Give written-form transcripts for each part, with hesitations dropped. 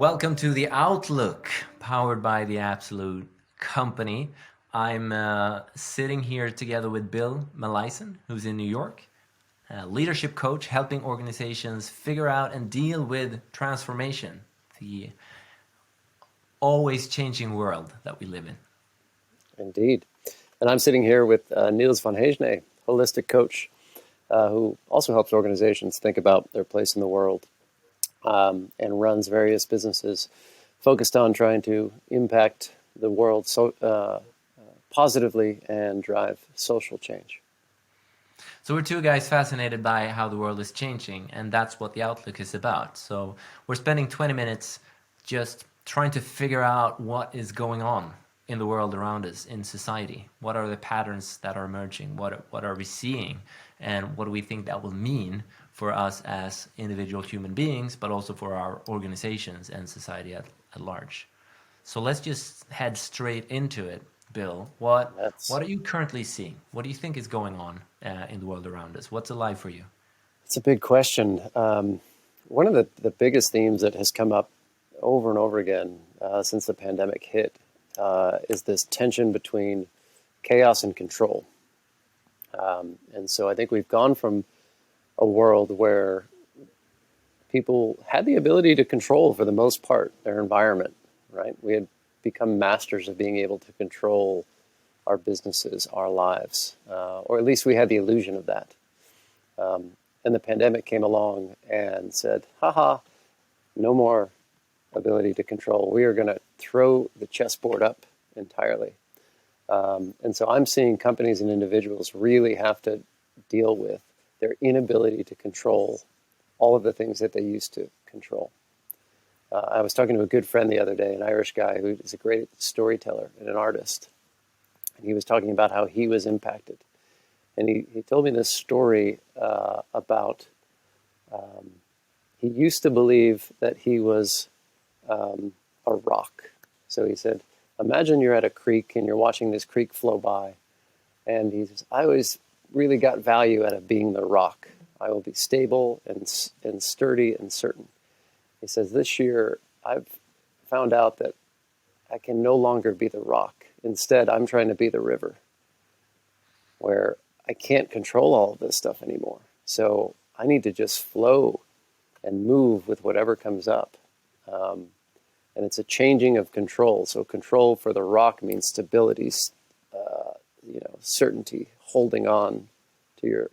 Welcome to the Outlook, powered by the Absolute Company. I'm sitting here together with Bill Mehleisen, who's in New York, a leadership coach helping organizations figure out and deal with transformation, the always changing world that we live in. Indeed. And I'm sitting here with Nils von Heijne, holistic coach, who also helps organizations think about their place in the world and runs various businesses focused on trying to impact the world positively and drive social change. So we're two guys fascinated by how the world is changing, and that's what the Outlook is about. So we're spending 20 minutes just trying to figure out what is going on in the world around us, in society. What are the patterns that are emerging? What are we seeing? And what do we think that will mean for us as individual human beings, but also for our organizations and society at large? So let's just head straight into it. Bill, what are you currently seeing? What do you think is going on in the world around us? What's alive for you? It's a big question. One of the biggest themes that has come up over and over again since the pandemic hit is this tension between chaos and control. And so I think we've gone from a world where people had the ability to control, for the most part, their environment, right? We had become masters of being able to control our businesses, our lives, or at least we had the illusion of that. And the pandemic came along and said, haha, no more ability to control. We are going to throw the chessboard up entirely. And so I'm seeing companies and individuals really have to deal with their inability to control all of the things that they used to control. I was talking to a good friend the other day, an Irish guy who is a great storyteller and an artist. And he was talking about how he was impacted. And he told me this story about he used to believe that he was a rock. So he said, imagine you're at a creek and you're watching this creek flow by. And he says, I always really got value out of being the rock. I will be stable and sturdy and certain. He says, this year I've found out that I can no longer be the rock. Instead, I'm trying to be the river, where I can't control all of this stuff anymore. So I need to just flow and move with whatever comes up. And it's a changing of control. So control for the rock means stability, certainty, holding on to your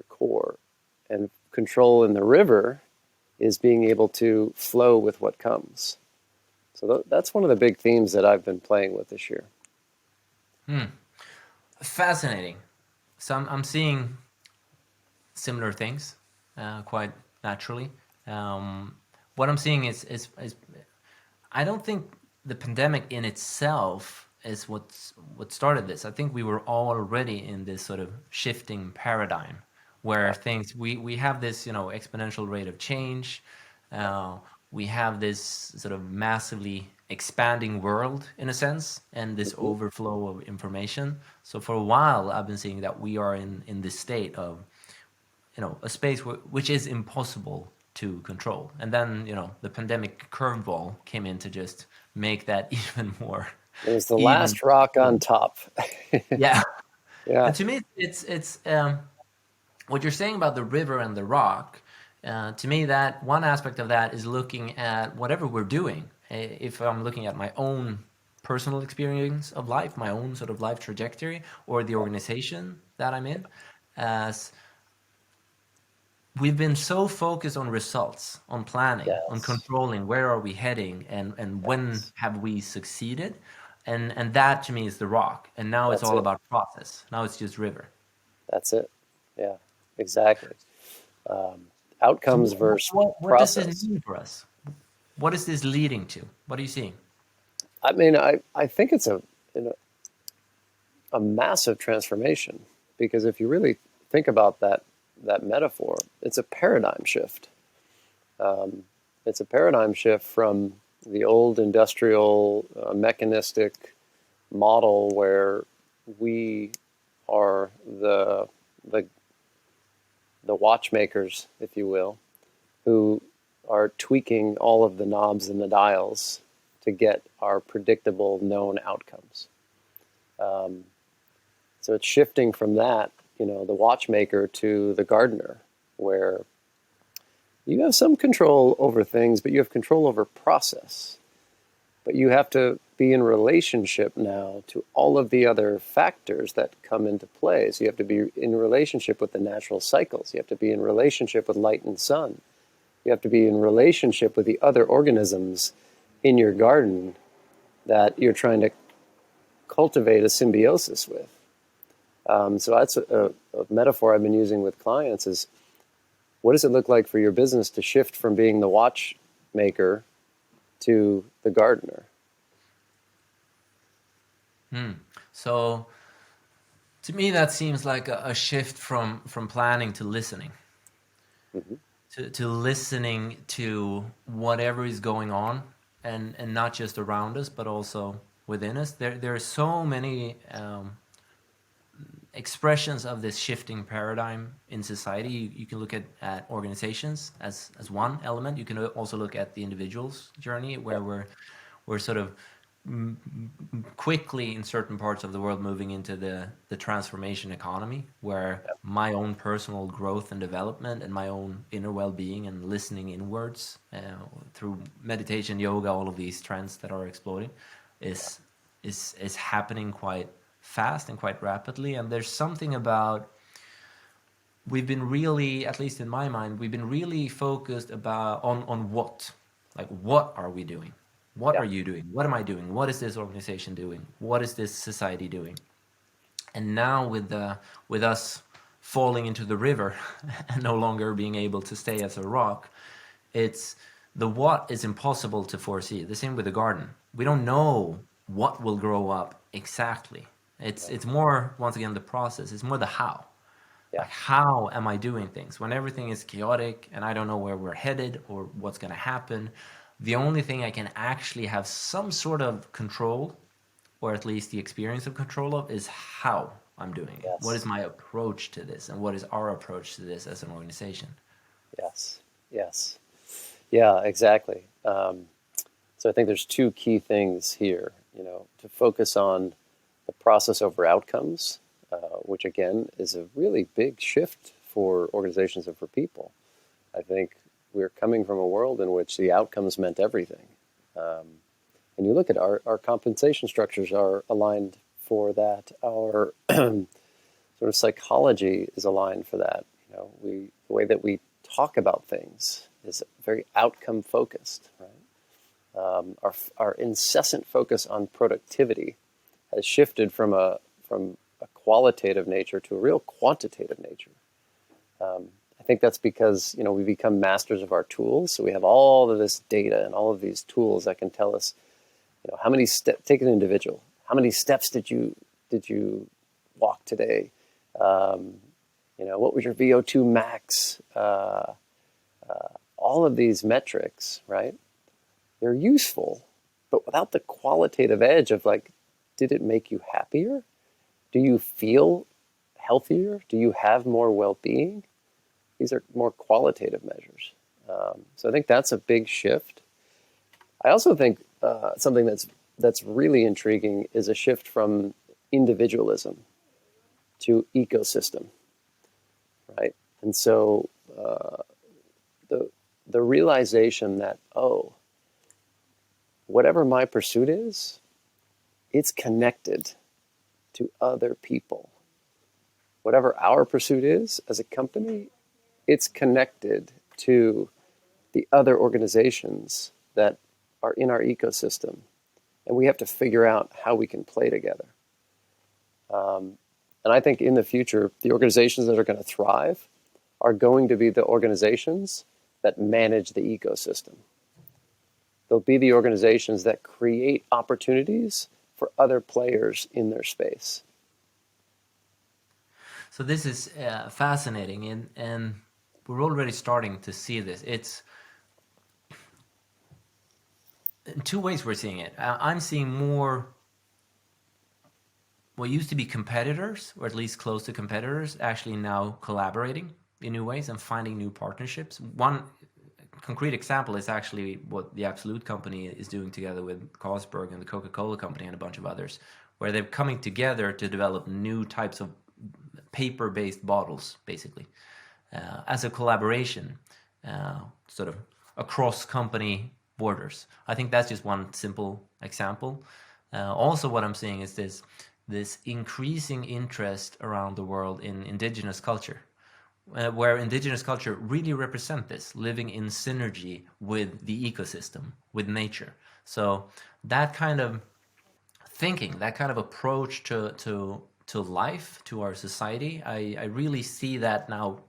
core. And control in the river is being able to flow with what comes. So that's one of the big themes that I've been playing with this year. Fascinating. So I'm seeing similar things quite naturally. What I'm seeing is I don't think the pandemic in itself is what started this. I think we were already in this sort of shifting paradigm where things we have this exponential rate of change. We have this sort of massively expanding world in a sense, and this overflow of information. So for a while, I've been seeing that we are in this state of a space which is impossible to control. And then the pandemic curveball came in to just make that even more. It was the last rock on top. Yeah. Yeah. And to me, it's what you're saying about the river and the rock. To me, that one aspect of that is looking at whatever we're doing. If I'm looking at my own personal experience of life, my own sort of life trajectory, or the organization that I'm in, as we've been so focused on results, on planning, on controlling where are we heading and when have we succeeded. And that to me is the rock. And now it's all about process. Now it's just river. That's it. Yeah, exactly. Outcomes versus what process. does this mean for us? What is this leading to? What are you seeing? I mean, I think it's a massive transformation, because if you really think about that metaphor, it's a paradigm shift. It's a paradigm shift from the old industrial mechanistic model where we are the watchmakers, if you will, who are tweaking all of the knobs and the dials to get our predictable known outcomes. So it's shifting from that, the watchmaker to the gardener, where you have some control over things, but you have control over process. But you have to be in relationship now to all of the other factors that come into play. So you have to be in relationship with the natural cycles. You have to be in relationship with light and sun. You have to be in relationship with the other organisms in your garden that you're trying to cultivate a symbiosis with. So that's a metaphor I've been using with clients is, what does it look like for your business to shift from being the watchmaker to the gardener? So to me, that seems like a shift from planning to listening. Mm-hmm. To listening to whatever is going on, and not just around us, but also within us. There are so many expressions of this shifting paradigm in society. You can look at organizations as one element. You can also look at the individual's journey, where we're sort of quickly in certain parts of the world moving into the transformation economy, where my own personal growth and development and my own inner well-being and listening inwards through meditation, yoga, all of these trends that are exploding is happening quite fast and quite rapidly. And there's something about, we've been really, at least in my mind, we've been really focused on what, like, what are we doing? What are you doing? What am I doing? What is this organization doing? What is this society doing? And now with us falling into the river and no longer being able to stay as a rock, it's the what is impossible to foresee. The same with the garden. We don't know what will grow up exactly. It's more, once again, the process. It's more the how. Like, how am I doing things when everything is chaotic and I don't know where we're headed or what's going to happen? The only thing I can actually have some sort of control, or at least the experience of control of, is how I'm doing it. What is my approach to this, and what is our approach to this as an organization? Yes. Yeah, exactly. So I think there's two key things here, to focus on the process over outcomes, which again is a really big shift for organizations and for people. I think we're coming from a world in which the outcomes meant everything. And you look at our compensation structures are aligned for that. Our sort of psychology is aligned for that. The way that we talk about things is very outcome focused, right? Our incessant focus on productivity has shifted from a qualitative nature to a real quantitative nature. I think that's because we become masters of our tools. So we have all of this data and all of these tools that can tell us, how many steps. Take an individual. How many steps did you walk today? What was your VO2 max? All of these metrics, right? They're useful, but without the qualitative edge of, like, did it make you happier? Do you feel healthier? Do you have more well-being? These are more qualitative measures. So I think that's a big shift. I also think something that's really intriguing is a shift from individualism to ecosystem, right? And so the realization that, whatever my pursuit is, it's connected to other people. Whatever our pursuit is as a company, it's connected to the other organizations that are in our ecosystem. And we have to figure out how we can play together. And I think in the future, the organizations that are going to thrive are going to be the organizations that manage the ecosystem. They'll be the organizations that create opportunities for other players in their space. So this is fascinating, and we're already starting to see this. It's in two ways we're seeing it. I'm seeing more what used to be competitors, or at least close to competitors, actually now collaborating in new ways and finding new partnerships. One concrete example is actually what the Absolute company is doing together with Carlsberg and the Coca-Cola company and a bunch of others, where they're coming together to develop new types of paper-based bottles, basically, as a collaboration, sort of across company borders. I think that's just one simple example. Also, what I'm seeing is this increasing interest around the world in indigenous culture, where indigenous culture really represent this, living in synergy with the ecosystem, with nature. So that kind of thinking, that kind of approach to life, to our society, I really see that now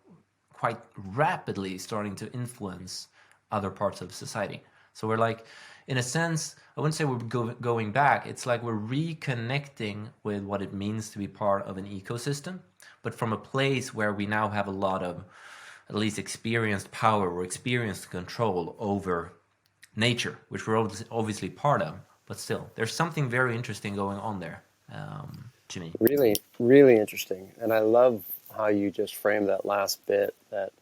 quite rapidly starting to influence other parts of society. So we're like, in a sense, I wouldn't say we're going back. It's like we're reconnecting with what it means to be part of an ecosystem, but from a place where we now have a lot of at least experienced power or experienced control over nature, which we're obviously part of. But still, there's something very interesting going on there, to me. Really, really interesting. And I love how you just framed that last bit, that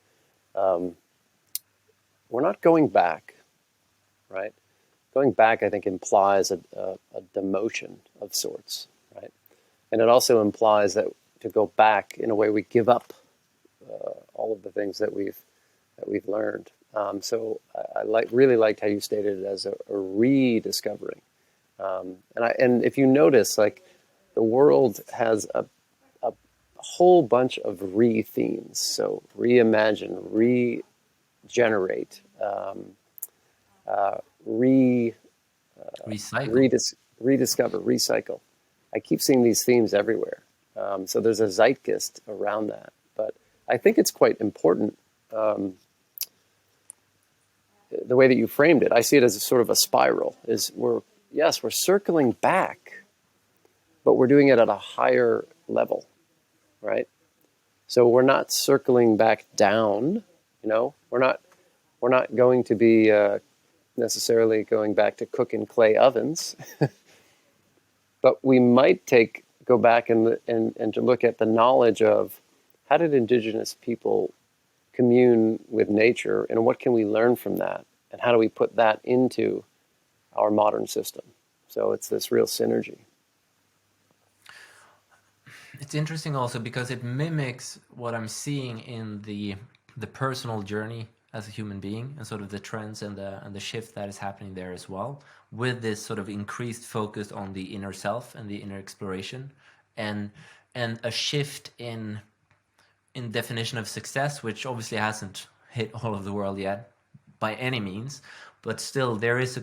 we're not going back, right? Going back, I think, implies a demotion of sorts, right? And it also implies that to go back, in a way, we give up all of the things that we've learned. So I really liked how you stated it as a rediscovering. And if you notice, like, the world has a whole bunch of re-themes. So reimagine, regenerate, Recycle. rediscover, recycle. I keep seeing these themes everywhere. So there's a zeitgeist around that. But I think it's quite important, the way that you framed it. I see it as a sort of a spiral. We're circling back, but we're doing it at a higher level, right? So we're not circling back down. We're not going to be necessarily going back to cook in clay ovens, but we might go back and to look at the knowledge of how did indigenous people commune with nature, and what can we learn from that, and how do we put that into our modern system. So it's this real synergy. It's interesting also because it mimics what I'm seeing in the personal journey as a human being, and sort of the trends and the shift that is happening there as well, with this sort of increased focus on the inner self and the inner exploration, and a shift in definition of success, which obviously hasn't hit all of the world yet by any means, but still there is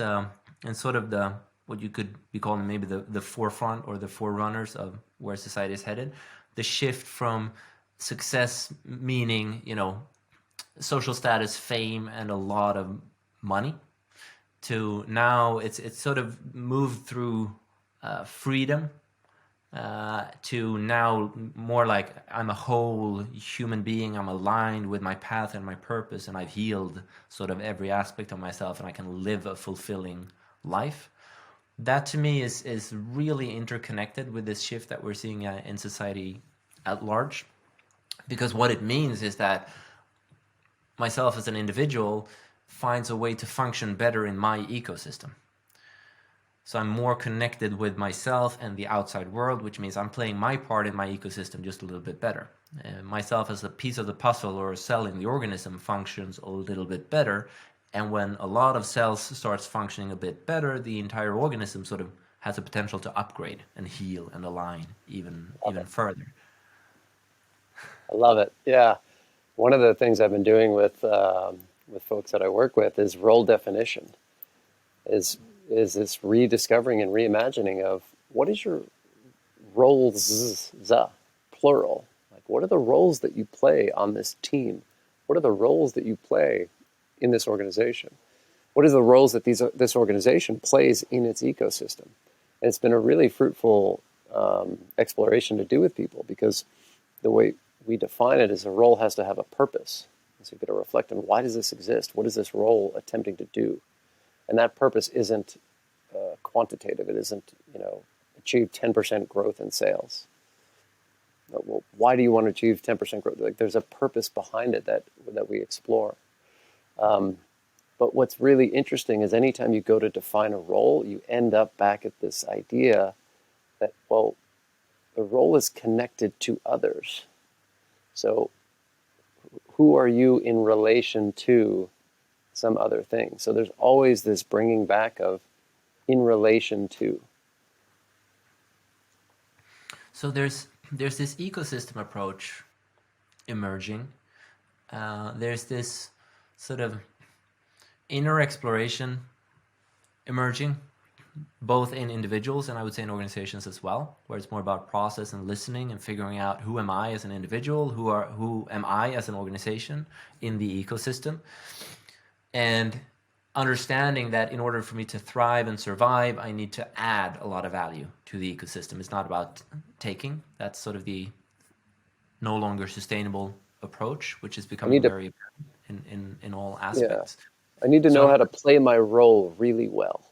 and sort of the what you could be calling maybe the forefront or the forerunners of where society is headed, the shift from success meaning, social status, fame, and a lot of money, to now it's sort of moved through freedom, to now more like I'm a whole human being, I'm aligned with my path and my purpose, and I've healed sort of every aspect of myself, and I can live a fulfilling life. That to me is really interconnected with this shift that we're seeing in society at large, because what it means is that myself as an individual finds a way to function better in my ecosystem. So I'm more connected with myself and the outside world, which means I'm playing my part in my ecosystem just a little bit better. Myself as a piece of the puzzle or a cell in the organism functions a little bit better. And when a lot of cells starts functioning a bit better, the entire organism sort of has a potential to upgrade and heal and align even further. I love it. Yeah. One of the things I've been doing with folks that I work with is role definition. Is this rediscovering and reimagining of what is your roles, plural? Like, what are the roles that you play on this team? What are the roles that you play in this organization? What are the roles that this organization plays in its ecosystem? And it's been a really fruitful exploration to do with people, because the way we define it is a role has to have a purpose. And so you've got to reflect on, why does this exist? What is this role attempting to do? And that purpose isn't quantitative. It isn't, achieve 10% growth in sales. Well, why do you want to achieve 10% growth? Like, there's a purpose behind it that we explore. But what's really interesting is anytime you go to define a role, you end up back at this idea that, well, the role is connected to others. So who are you in relation to some other thing? So there's always this bringing back of in relation to. So there's this ecosystem approach emerging. There's this sort of inner exploration emerging, both in individuals and I would say in organizations as well, where it's more about process and listening and figuring out who am I as an individual, who am I as an organization in the ecosystem, and understanding that in order for me to thrive and survive, I need to add a lot of value to the ecosystem. It's not about taking. That's sort of the no longer sustainable approach, which is I becoming need to, very apparent in all yeah, aspects. I need to know So how to play my role really well.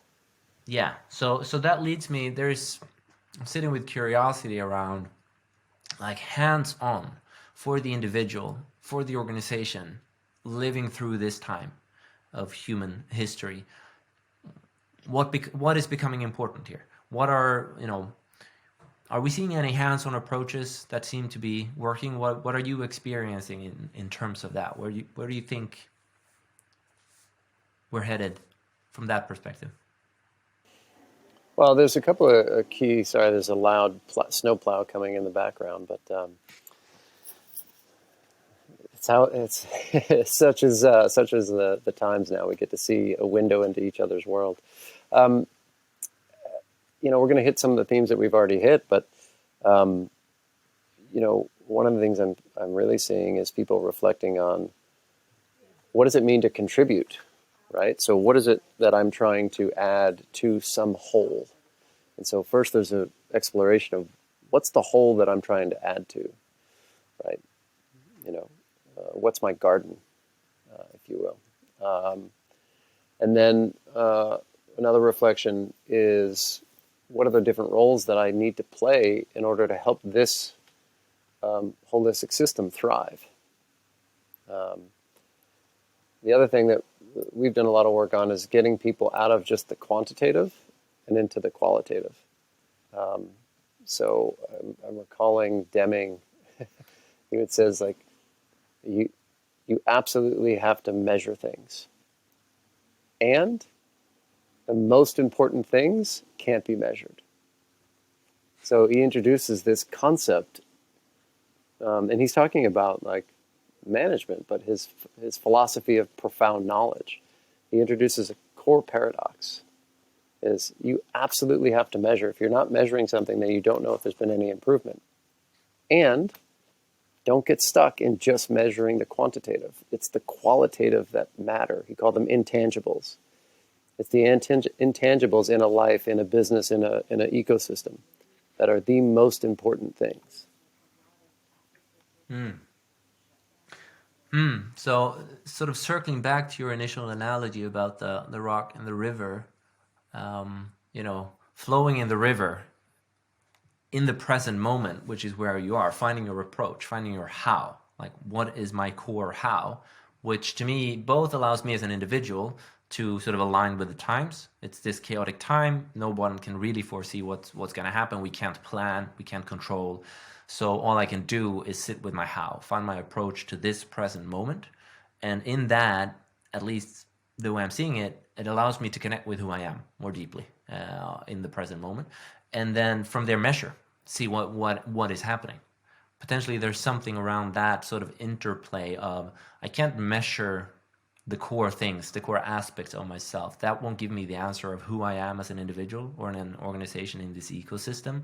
yeah, so that leads me. I'm sitting with curiosity around like hands-on for the individual, for the organization, living through this time of human history. What is becoming important here? What are we seeing any hands-on approaches that seem to be working? What are you experiencing in terms of that? Where do you think we're headed from that perspective? Well, there's a couple of key. Sorry, there's a loud snowplow coming in the background, but it's how it's such as the times now. We get to see a window into each other's world. Um, we're going to hit some of the themes that we've already hit, but um, one of the things I'm really seeing is people reflecting on what does it mean to contribute, right? So what is it that I'm trying to add to some whole? And so first there's an exploration of what's the whole that I'm trying to add to, right? What's my garden, if you will. And then another reflection is what are the different roles that I need to play in order to help this holistic system thrive. The other thing that we've done a lot of work on is getting people out of just the quantitative and into the qualitative. So I'm recalling Deming. It says like you absolutely have to measure things, and the most important things can't be measured. So he introduces this concept, and he's talking about like management, but his philosophy of profound knowledge. He introduces a core paradox: is you absolutely have to measure. If you're not measuring something, then you don't know if there's been any improvement. And don't get stuck in just measuring the quantitative. It's the qualitative that matter. He called them intangibles. It's the intangibles in a life, in a business, in an ecosystem that are the most important things. So sort of circling back to your initial analogy about the rock and the river, flowing in the river in the present moment, which is where you are, finding your approach, finding your how, like what is my core how, which to me both allows me as an individual to sort of align with the times. It's this chaotic time. No one can really foresee what's going to happen. We can't plan, we can't control. So all I can do is sit with my how, find my approach to this present moment. And in that, at least the way I'm seeing it, it allows me to connect with who I am more deeply in the present moment. And then from there measure, see what is happening. Potentially there's something around that sort of interplay of I can't measure the core things, the core aspects of myself. That won't give me the answer of who I am as an individual or in an organization in this ecosystem.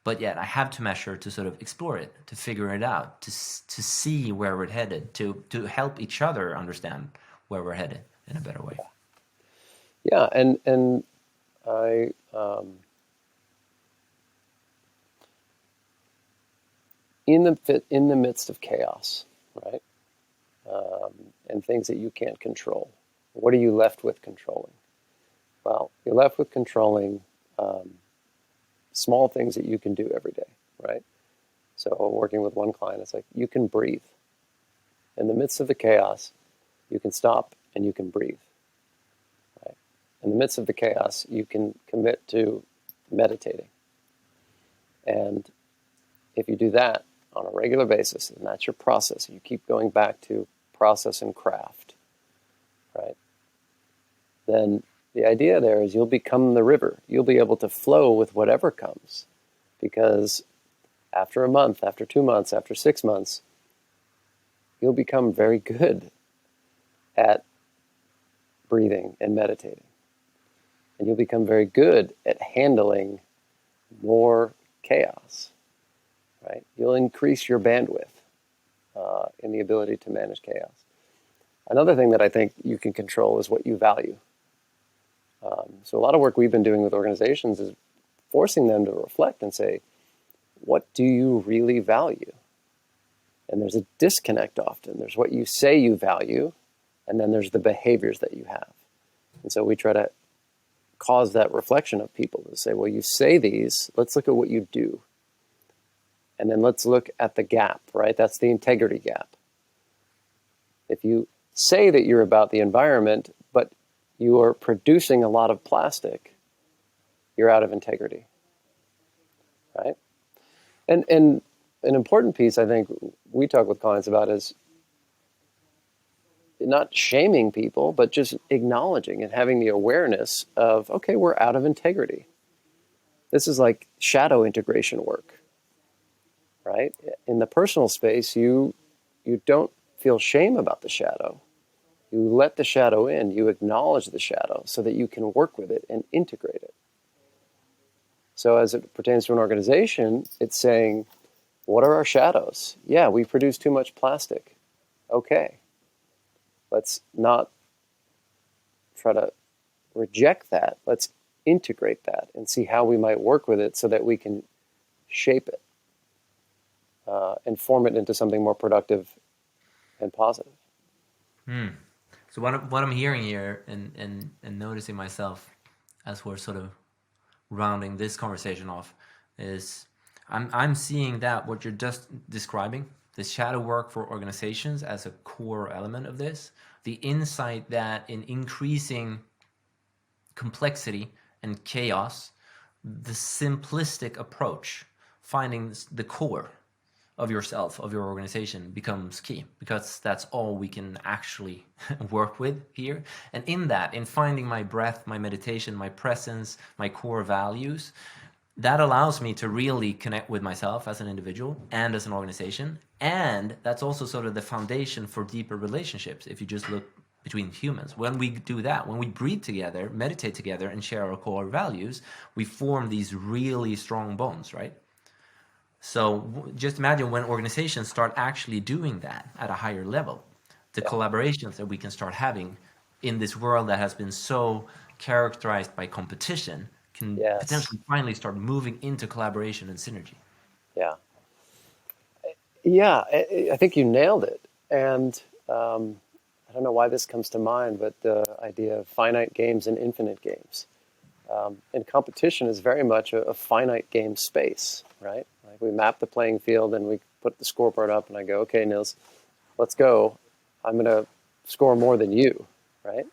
But yet I have to measure to sort of explore it, to figure it out, to see where we're headed, to help each other understand where we're headed in a better way. Yeah, and I in the midst of chaos, right, and things that you can't control, what are you left with controlling? Well, you're left with controlling small things that you can do every day, right? So working with one client, it's like you can breathe. In the midst of the chaos, you can stop and you can breathe. Right? In the midst of the chaos, you can commit to meditating. And if you do that on a regular basis, and that's your process, you keep going back to process and craft, right? Then the idea there is you'll become the river. You'll be able to flow with whatever comes. Because after a month, after 2 months, after 6 months, you'll become very good at breathing and meditating. And you'll become very good at handling more chaos, right? You'll increase your bandwidth in the ability to manage chaos. Another thing that I think you can control is what you value. So a lot of work we've been doing with organizations is forcing them to reflect and say, what do you really value? And there's a disconnect often. There's what you say you value, and then there's the behaviors that you have. And so we try to cause that reflection of people to say, well, you say these, let's look at what you do. And then let's look at the gap, right? That's the integrity gap. If you say that you're about the environment, but you are producing a lot of plastic, you're out of integrity, right? And an important piece I think we talk with clients about is not shaming people, but just acknowledging and having the awareness of, okay, we're out of integrity. This is like shadow integration work, right? In the personal space, you don't feel shame about the shadow. You let the shadow in, you acknowledge the shadow so that you can work with it and integrate it. So as it pertains to an organization, it's saying, what are our shadows? Yeah, we produce too much plastic. Okay. Let's not try to reject that. Let's integrate that and see how we might work with it so that we can shape it and form it into something more productive and positive. So what I'm hearing here and noticing myself as we're sort of rounding this conversation off is I'm seeing that what you're just describing, the shadow work for organizations as a core element of this, the insight that in increasing complexity and chaos, the simplistic approach, finding the core of yourself, of your organization, becomes key, because that's all we can actually work with here. And in that, in finding my breath, my meditation, my presence, my core values, that allows me to really connect with myself as an individual and as an organization. And that's also sort of the foundation for deeper relationships. If you just look between humans, when we do that, when we breathe together, meditate together, and share our core values, we form these really strong bonds, right? So just imagine when organizations start actually doing that at a higher level, the collaborations that we can start having in this world that has been so characterized by competition can potentially finally start moving into collaboration and synergy. Yeah. Yeah, I think you nailed it. And I don't know why this comes to mind, but the idea of finite games and infinite games. And competition is very much a finite game space, right? Like we map the playing field and we put the scoreboard up and I go, okay, Nils, let's go. I'm going to score more than you, right?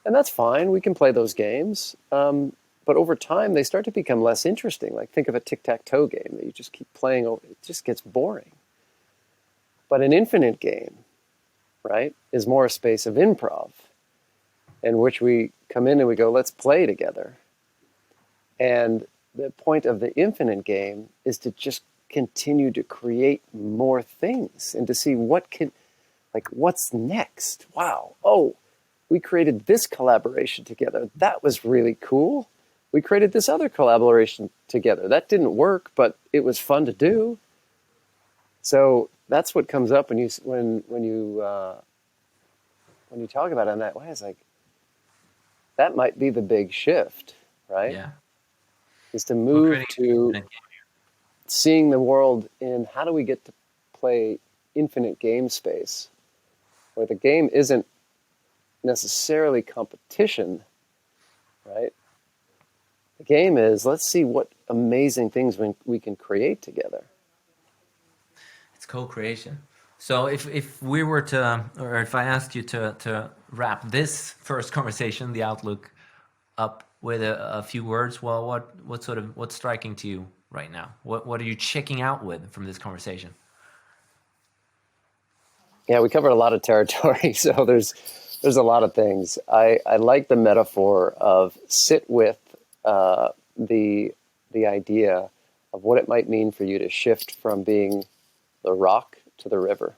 And that's fine. We can play those games. But over time, they start to become less interesting. Like think of a tic-tac-toe game that you just keep playing over. It just gets boring. But an infinite game, right, is more a space of improv in which we come in and we go, let's play together. And the point of the infinite game is to just continue to create more things and to see what's next. Wow. Oh, we created this collaboration together. That was really cool. We created this other collaboration together. That didn't work, but it was fun to do. So that's what comes up when you talk about it in that way. It's like, that might be the big shift, right? Yeah. Is to move to seeing the world in how do we get to play infinite game space, where the game isn't necessarily competition, right? The game is, let's see what amazing things we can create together. It's co-creation. So if we were to, or if I asked you to wrap this first conversation, the outlook, up with a few words, well, what sort of, what's striking to you right now? What are you checking out with from this conversation? Yeah, we covered a lot of territory, so there's a lot of things. I like the metaphor of sit with the idea of what it might mean for you to shift from being the rock to the river.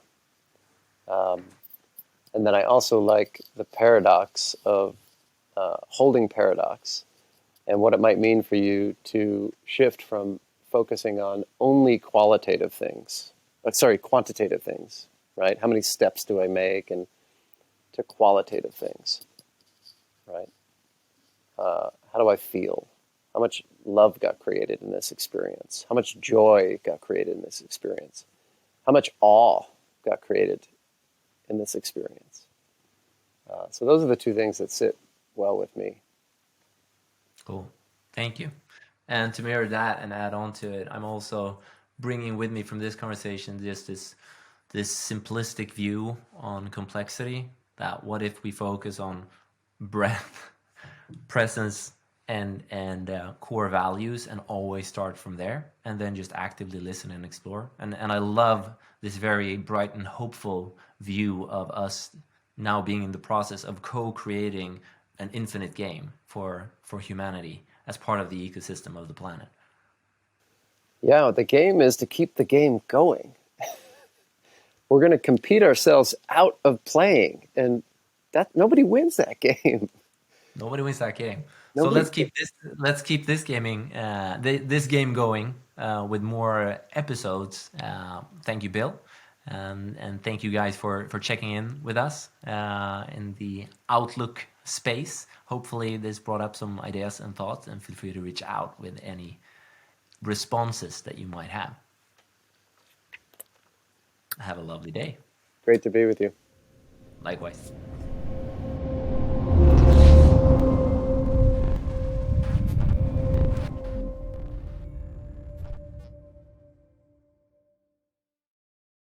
And then I also like the paradox of holding paradox and what it might mean for you to shift from focusing on only quantitative things, right? How many steps do I make, and to qualitative things, right? How do I feel? How much love got created in this experience? How much joy got created in this experience? How much awe got created in this experience? So those are the two things that sit well with me. Cool. Thank you. And to mirror that and add on to it, I'm also bringing with me from this conversation just this simplistic view on complexity, that what if we focus on breath, presence, and core values, and always start from there, and then just actively listen and explore. And I love this very bright and hopeful view of us now being in the process of co-creating an infinite game for humanity as part of the ecosystem of the planet. Yeah, the game is to keep the game going. We're going to compete ourselves out of playing, and that nobody wins that game. Nobody wins that game. So Nobody. let's keep this gaming this game going with more episodes. Thank you, Bill, and thank you guys for checking in with us in the Outlook space. Hopefully, this brought up some ideas and thoughts, and feel free to reach out with any responses that you might have. Have a lovely day. Great to be with you. Likewise.